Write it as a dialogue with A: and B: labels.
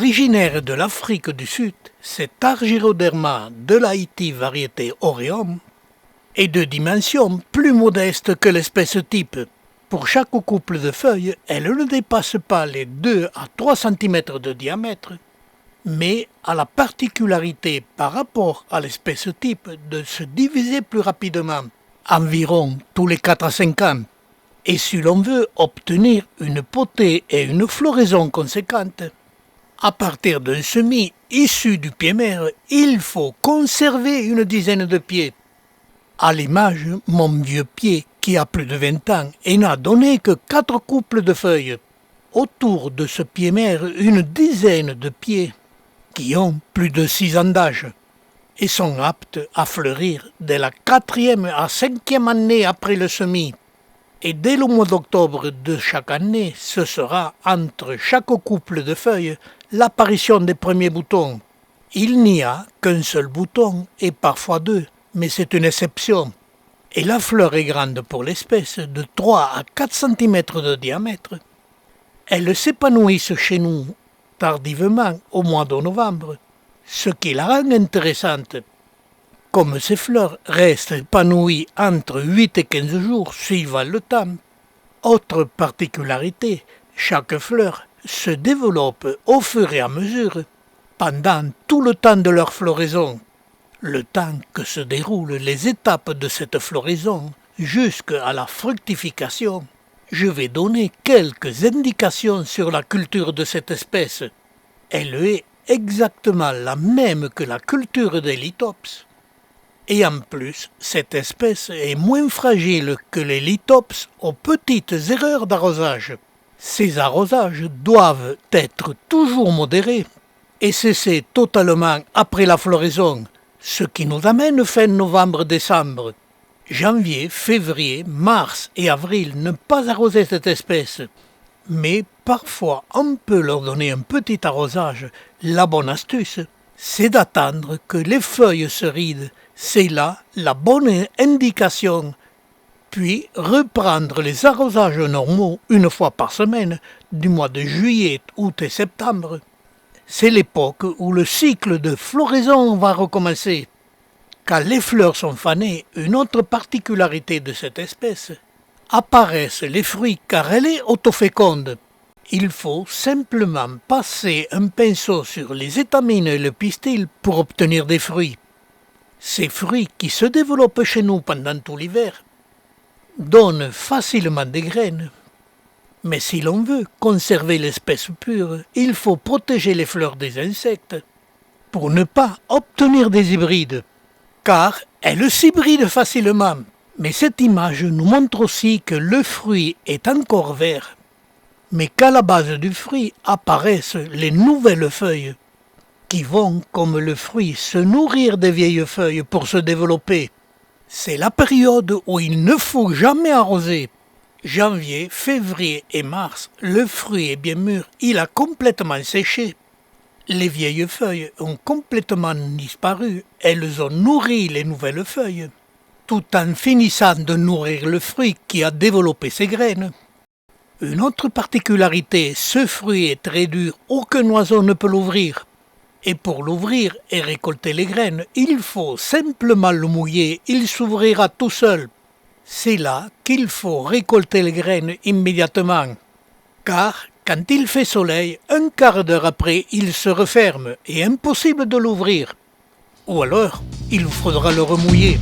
A: Originaire de l'Afrique du Sud, cet Argyroderma de l'Haïti variété Aureum est de dimension plus modeste que l'espèce type. Pour chaque couple de feuilles, elle ne dépasse pas les 2 à 3 cm de diamètre, mais a la particularité par rapport à l'espèce type de se diviser plus rapidement, environ tous les 4 à 5 ans. Et si l'on veut obtenir une potée et une floraison conséquentes, à partir d'un semis issu du pied mère, il faut conserver une dizaine de pieds. À l'image, mon vieux pied qui a plus de 20 ans et n'a donné que 4 couples de feuilles. Autour de ce pied mère, une dizaine de pieds qui ont plus de 6 ans d'âge et sont aptes à fleurir dès la 4e à 5e année après le semis. Et dès le mois d'octobre de chaque année, ce sera entre chaque couple de feuilles l'apparition des premiers boutons. Il n'y a qu'un seul bouton et parfois 2, mais c'est une exception. Et la fleur est grande pour l'espèce, de 3 à 4 cm de diamètre. Elles s'épanouissent chez nous tardivement au mois de novembre, ce qui la rend intéressante. Comme ces fleurs restent épanouies entre 8 et 15 jours suivant le temps. Autre particularité, chaque fleur se développe au fur et à mesure pendant tout le temps de leur floraison, le temps que se déroulent les étapes de cette floraison jusqu'à la fructification. Je vais donner quelques indications sur la culture de cette espèce. Elle est exactement la même que la culture des lithops. Et en plus, cette espèce est moins fragile que les lithops aux petites erreurs d'arrosage. Ces arrosages doivent être toujours modérés et cesser totalement après la floraison, ce qui nous amène fin novembre-décembre. Janvier, février, mars et avril, ne pas arroser cette espèce. Mais parfois, on peut leur donner un petit arrosage. La bonne astuce, c'est d'attendre que les feuilles se rident. C'est là la bonne indication. Puis reprendre les arrosages normaux une fois par semaine du mois de juillet, août et septembre. C'est l'époque où le cycle de floraison va recommencer. Quand les fleurs sont fanées, une autre particularité de cette espèce, apparaissent les fruits car elle est autoféconde. Il faut simplement passer un pinceau sur les étamines et le pistil pour obtenir des fruits. Ces fruits qui se développent chez nous pendant tout l'hiver donnent facilement des graines. Mais si l'on veut conserver l'espèce pure, il faut protéger les fleurs des insectes pour ne pas obtenir des hybrides, car elles s'hybrident facilement. Mais cette image nous montre aussi que le fruit est encore vert, mais qu'à la base du fruit apparaissent les nouvelles feuilles, qui vont, comme le fruit, se nourrir des vieilles feuilles pour se développer. C'est la période où il ne faut jamais arroser. Janvier, février et mars, le fruit est bien mûr, il a complètement séché. Les vieilles feuilles ont complètement disparu, elles ont nourri les nouvelles feuilles, tout en finissant de nourrir le fruit qui a développé ses graines. Une autre particularité, ce fruit est très dur, aucun oiseau ne peut l'ouvrir. Et pour l'ouvrir et récolter les graines, il faut simplement le mouiller, il s'ouvrira tout seul. C'est là qu'il faut récolter les graines immédiatement, car quand il fait soleil, un quart d'heure après, il se referme et impossible de l'ouvrir. Ou alors, il faudra le remouiller.